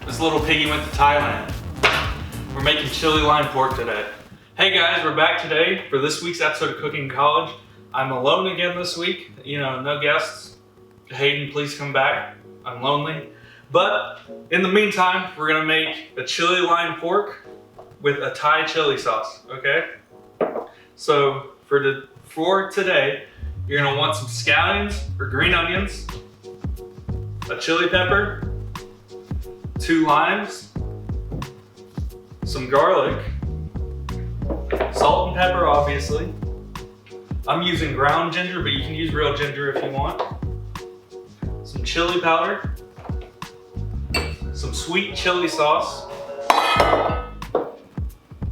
This little piggy went to Thailand. We're making chili lime pork today. Hey guys, we're back today for this week's episode of Cooking in College. I'm alone again this week. You know, no guests. Hayden, please come back. I'm lonely. But in the meantime, we're gonna make a chili lime pork with a Thai chili sauce, okay? So for today, you're gonna want some scallions or green onions, a chili pepper, 2 limes, some garlic, salt and pepper obviously. I'm using ground ginger, but you can use real ginger if you want. Some chili powder, some sweet chili sauce,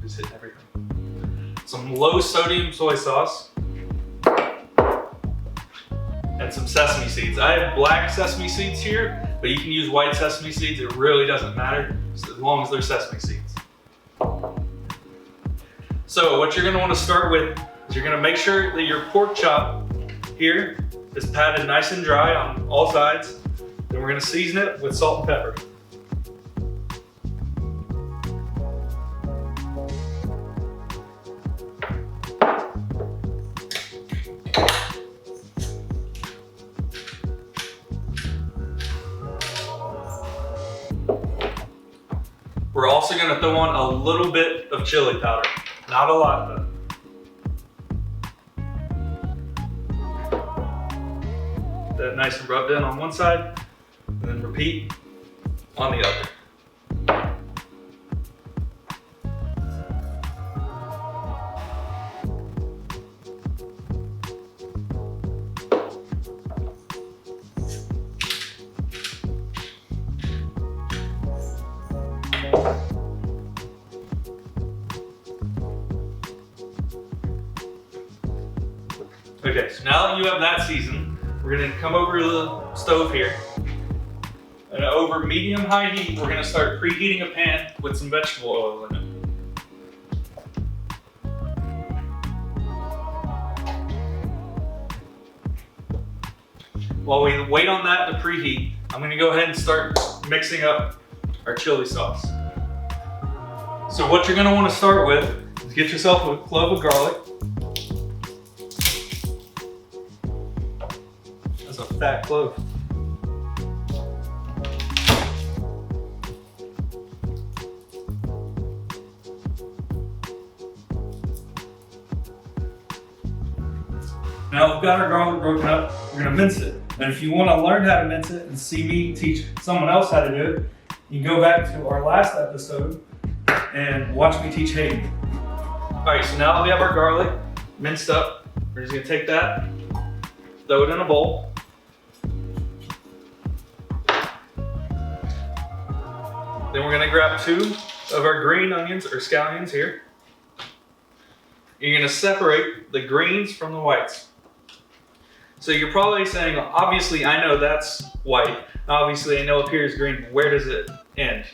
just hit everything. Some low sodium soy sauce, and some sesame seeds. I have black sesame seeds here, but you can use white sesame seeds. It really doesn't matter as long as they're sesame seeds. So what you're gonna wanna start with is you're gonna make sure that your pork chop here is patted nice and dry on all sides. Then we're gonna season it with salt and pepper. We're also gonna throw on a little bit of chili powder. Not a lot though. Get that nice and rubbed in on one side, and then repeat on the other. Okay, so now that you have that seasoned, we're gonna come over to the stove here. And over medium-high heat, we're gonna start preheating a pan with some vegetable oil in it. While we wait on that to preheat, I'm gonna go ahead and start mixing up our chili sauce. So what you're gonna wanna start with is get yourself a clove of garlic. That's a fat clove. Now we've got our garlic broken up, we're gonna mince it. And if you wanna learn how to mince it and see me teach someone else how to do it, you can go back to our last episode and watch me teach Hayden. All right, so now that we have our garlic minced up, we're just gonna take that, throw it in a bowl. Then we're gonna grab 2 of our green onions or scallions here. You're gonna separate the greens from the whites. So you're probably saying, obviously I know that's white. Obviously I know up here is green. Where does it end?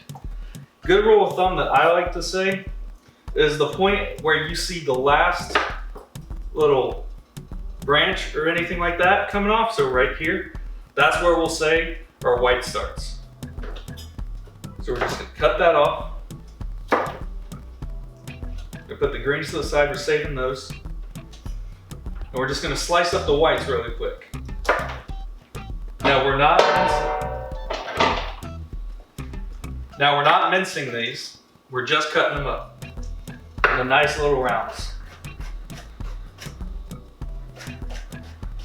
Good rule of thumb that I like to say is the point where you see the last little branch or anything like that coming off. So right here, that's where we'll say our white starts. So we're just gonna cut that off. We'll put the greens to the side, we're saving those. And we're just gonna slice up the whites really quick. Now we're not mincing these, we're just cutting them up into nice little rounds.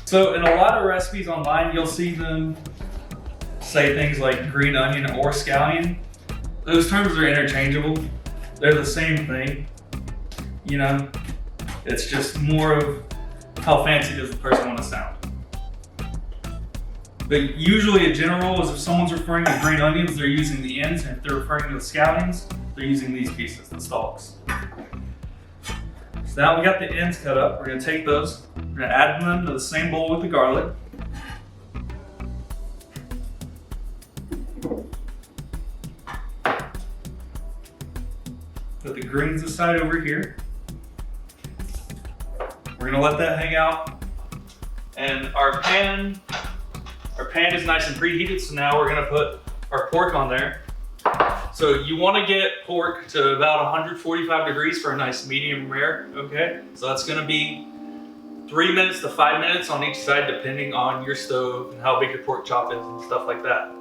So in a lot of recipes online, you'll see them say things like green onion or scallion. Those terms are interchangeable. They're the same thing. You know, it's just more of how fancy does the person want to sound. But usually a general rule is if someone's referring to green onions, they're using the ends, and if they're referring to the scallions, they're using these pieces, the stalks. So now we got the ends cut up, we're gonna take those, we're gonna add them to the same bowl with the garlic. Put the greens aside over here. We're gonna let that hang out. And our pan is nice and preheated, so now we're gonna put our pork on there. So you want to get pork to about 145 degrees for a nice medium rare, okay? So that's gonna be 3 minutes to 5 minutes on each side, depending on your stove and how big your pork chop is and stuff like that.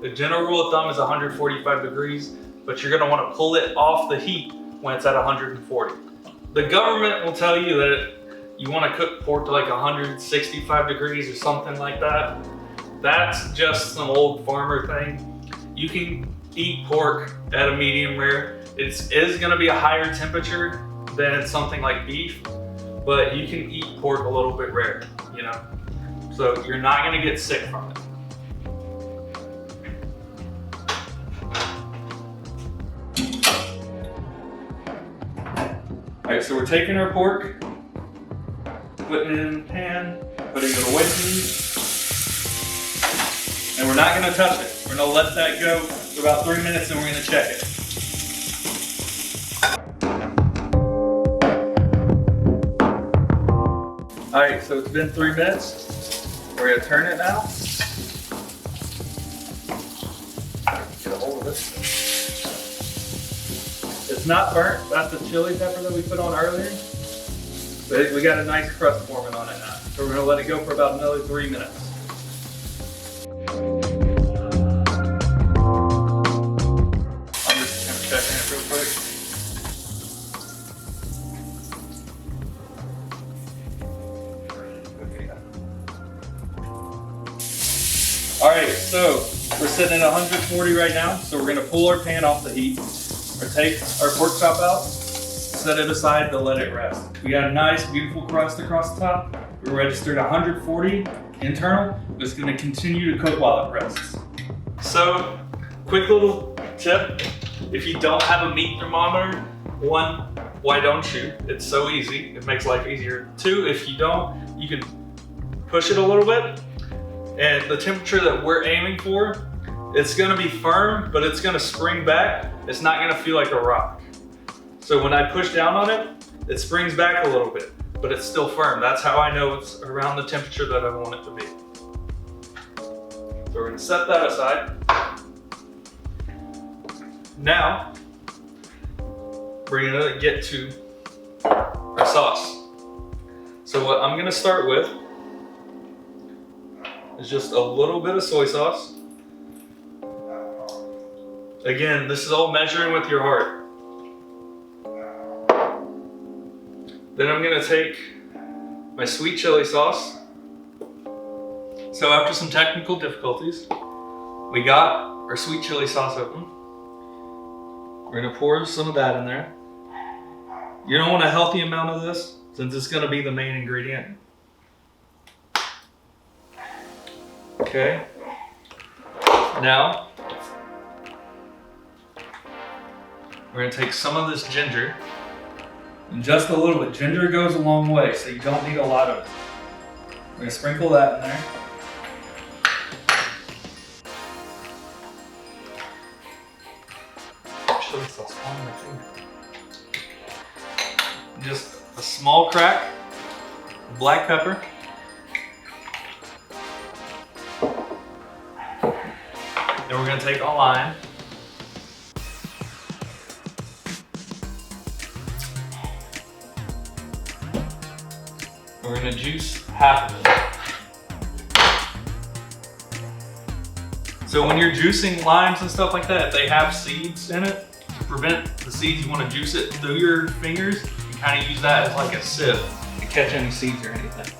The general rule of thumb is 145 degrees, but you're gonna want to pull it off the heat when it's at 140. The government will tell you that you want to cook pork to like 165 degrees or something like that. That's just some old farmer thing. You can eat pork at a medium rare. It is gonna be a higher temperature than something like beef, but you can eat pork a little bit rare, you know? So you're not gonna get sick from it. All right, so we're taking our pork, putting it in the pan, putting it away from you, and we're not gonna touch it. We're gonna let that go for about 3 minutes and we're gonna check it. All right, so it's been 3 minutes. We're gonna turn it now. Get a hold of this. It's not burnt. That's the chili pepper that we put on earlier. But we got a nice crust forming on it now. So we're gonna let it go for about another 3 minutes. I'm just kind of checking it real quick. All right, so we're sitting at 140 right now. So we're gonna pull our pan off the heat, or take our pork chop out, set it aside to let it rest. We got a nice, beautiful crust across the top. We're registered 140 internal. It's gonna continue to cook while it rests. So, quick little tip. If you don't have a meat thermometer, one, why don't you? It's so easy, it makes life easier. Two, if you don't, you can push it a little bit, and the temperature that we're aiming for, it's gonna be firm, but it's gonna spring back. It's not gonna feel like a rock. So when I push down on it, it springs back a little bit, but it's still firm. That's how I know it's around the temperature that I want it to be. So we're gonna set that aside. Now, we're gonna get to our sauce. So what I'm gonna start with is just a little bit of soy sauce. Again, this is all measuring with your heart. Then I'm gonna take my sweet chili sauce. So after some technical difficulties, we got our sweet chili sauce open. We're gonna pour some of that in there. You don't want a healthy amount of this, since it's gonna be the main ingredient. Okay. Now, we're gonna take some of this ginger, and just a little bit. Ginger goes a long way, so you don't need a lot of it. We're gonna sprinkle that in there. Chili sauce on my finger. Just a small crack of black pepper. Then we're gonna take a lime. We're gonna juice half of it. So when you're juicing limes and stuff like that, if they have seeds in it, to prevent the seeds, you wanna juice it through your fingers and kind of use that as like a sieve to catch any seeds or anything.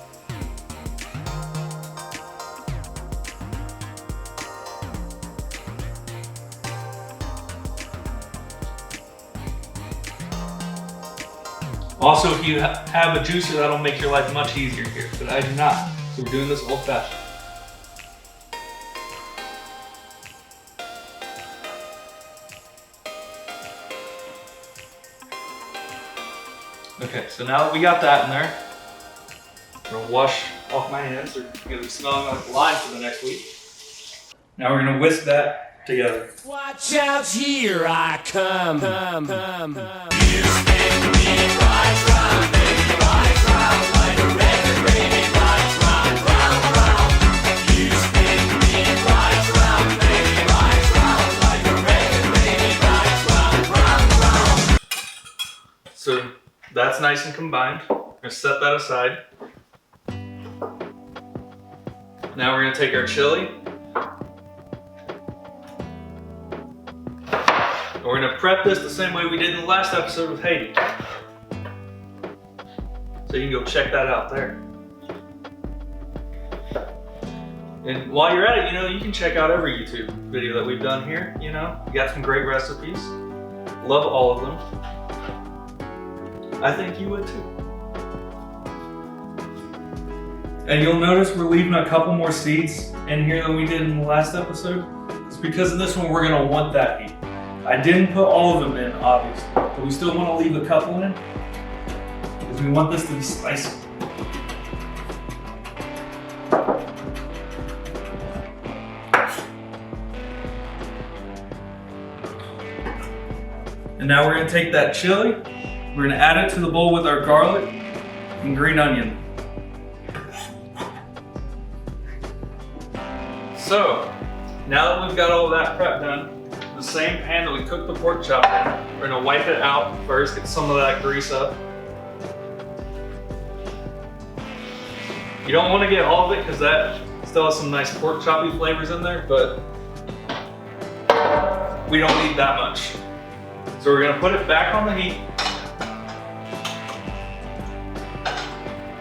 Also, if you have a juicer, that'll make your life much easier here, but I do not. So we're doing this old-fashioned. Okay, so now that we got that in there, I'm gonna wash off my hands. They're gonna be smelling like lime for the next week. Now we're gonna whisk that together. Watch out, here I come. You spin me right round, baby, right round, like a record, baby, right round, round, round. You spin me right round, baby, right round, like a record, baby, That's nice and combined. We're gonna set that aside. Now we're gonna take our chili. And we're gonna prep this the same way we did in the last episode with Haiti. So you can go check that out there. And while you're at it, you can check out every YouTube video that we've done here. We got some great recipes. Love all of them. I think you would too. And you'll notice we're leaving a couple more seeds in here than we did in the last episode. It's because in this one we're gonna want that heat. I didn't put all of them in, obviously, but we still want to leave a couple in because we want this to be spicy. And now we're gonna take that chili, we're gonna add it to the bowl with our garlic and green onion. So, now that we've got all of that prep done, the same pan that we cooked the pork chop in, we're gonna wipe it out first, get some of that grease up. You don't wanna get all of it because that still has some nice pork choppy flavors in there, but we don't need that much. So we're gonna put it back on the heat.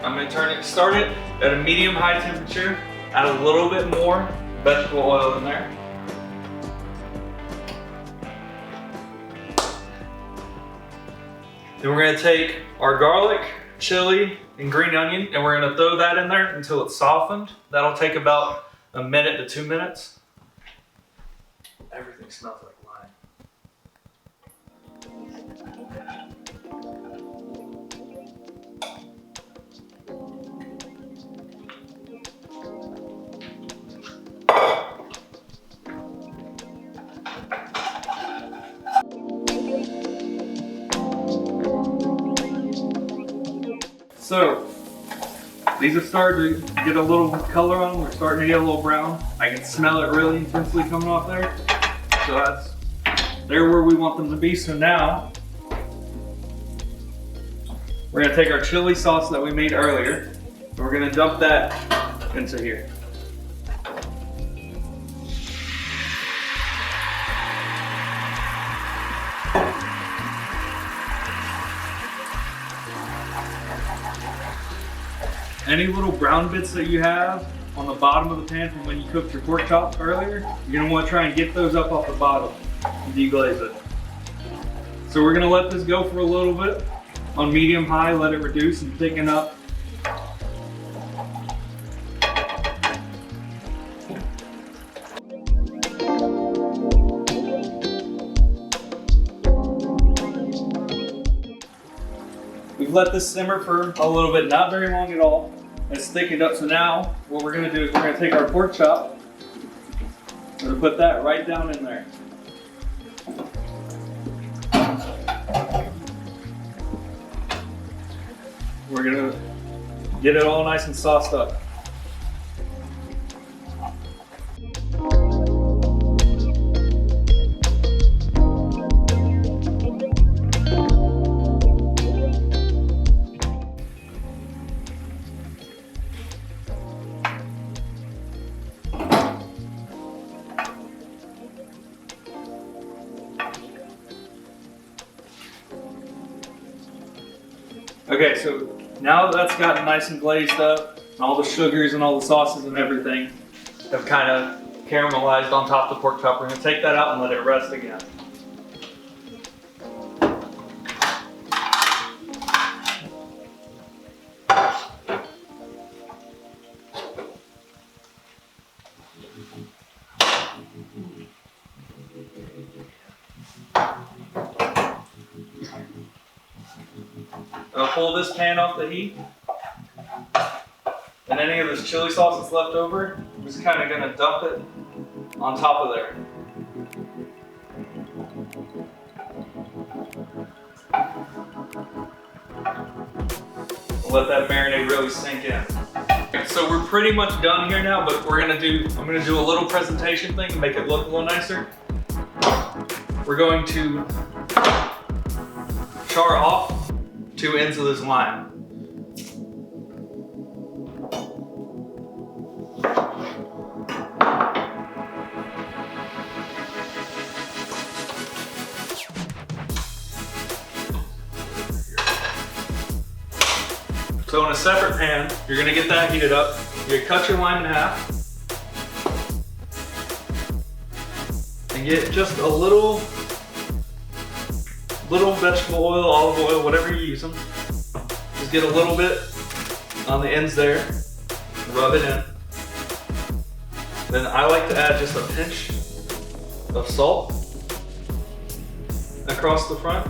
I'm gonna start it at a medium-high temperature, add a little bit more vegetable oil in there. Then we're gonna take our garlic, chili, and green onion, and we're gonna throw that in there until it's softened. That'll take about 1 minute to 2 minutes. Everything smells like lime. So, these have started to get a little color on them. We're starting to get a little brown. I can smell it really intensely coming off there. So they're where we want them to be. So now, we're gonna take our chili sauce that we made earlier, and we're gonna dump that into here. Any little brown bits that you have on the bottom of the pan from when you cooked your pork chops earlier, you're gonna wanna try and get those up off the bottom and deglaze it. So we're gonna let this go for a little bit on medium-high, let it reduce and thicken up. We've let this simmer for a little bit, not very long at all. It's thickened up, so now what we're gonna do is we're gonna take our pork chop, we're gonna put that right down in there. We're gonna get it all nice and sauced up. Okay, so now that that's gotten nice and glazed up, and all the sugars and all the sauces and everything have kind of caramelized on top of the pork chop, we're gonna take that out and let it rest again. I'll pull this pan off the heat, and any of this chili sauce that's left over, I'm just kind of going to dump it on top of there. Let that marinade really sink in. Okay, so we're pretty much done here now, but I'm gonna do a little presentation thing to make it look a little nicer. We're going to char off two ends of this line. So in a separate pan, you're gonna get that heated up. You're gonna cut your lime in half. And get just a little vegetable oil, olive oil, whatever you're using. Just get a little bit on the ends there. Rub it in. Then I like to add just a pinch of salt across the front.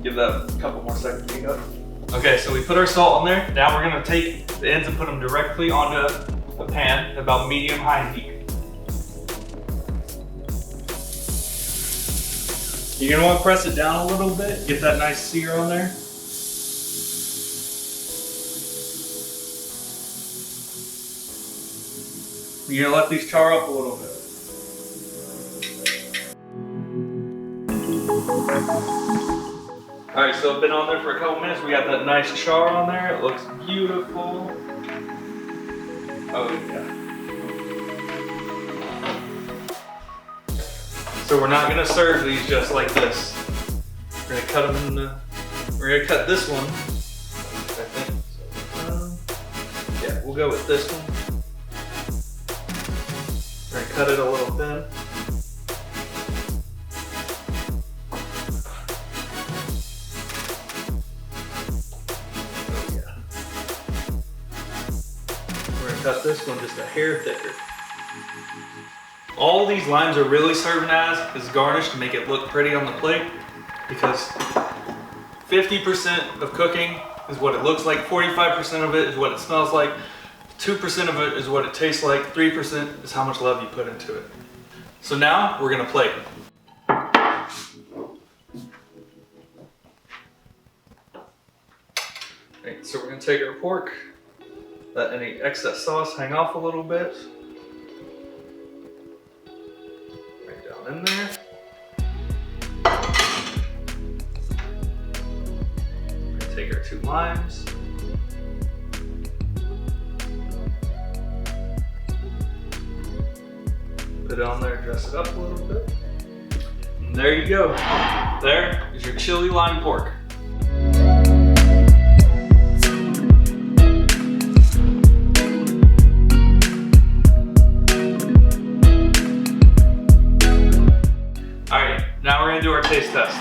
Give that a couple more seconds to heat up. Okay, so we put our salt in there. Now we're gonna take the ends and put them directly onto the pan at about medium-high heat. You're gonna want to press it down a little bit, get that nice sear on there. You're gonna let these char up a little bit. All right, so I've been on there for a couple minutes. We got that nice char on there. It looks beautiful. Oh yeah. So we're not gonna serve these just like this. We're gonna cut them in the, we're gonna cut this one, I think. So, yeah, we'll go with this one. We're gonna cut it a little thin. Cut this one just a hair thicker. All these limes are really serving as is garnish to make it look pretty on the plate, because 50% of cooking is what it looks like, 45% of it is what it smells like, 2% of it is what it tastes like, 3% is how much love you put into it. So now we're gonna plate. Right, so we're gonna take our pork, let any excess sauce hang off a little bit. Right down in there. We're gonna take our 2 limes. Put it on there, dress it up a little bit. And there you go. There is your chili lime pork. Now we're gonna do our taste test.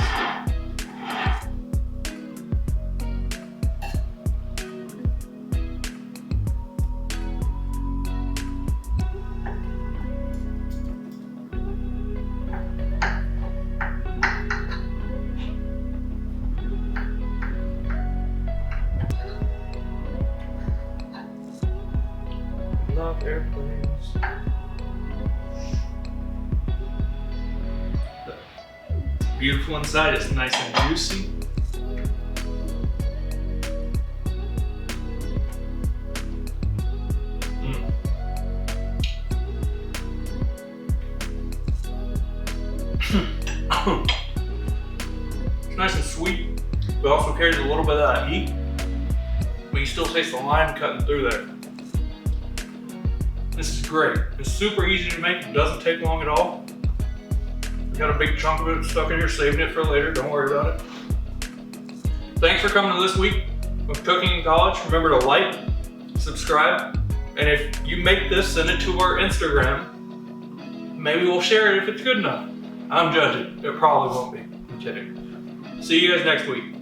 Love airplanes. Beautiful inside, it's nice and juicy. It's nice and sweet, but also carries a little bit of that heat, but you still taste the lime cutting through there. This is great. It's super easy to make, it doesn't take long at all. Got a big chunk of it stuck in here, saving it for later, don't worry about it. Thanks for coming to this week of Cooking in College. Remember to like, subscribe, and if you make this, send it to our Instagram. Maybe we'll share it if it's good enough. I'm judging, it probably won't be, I'm kidding. See you guys next week.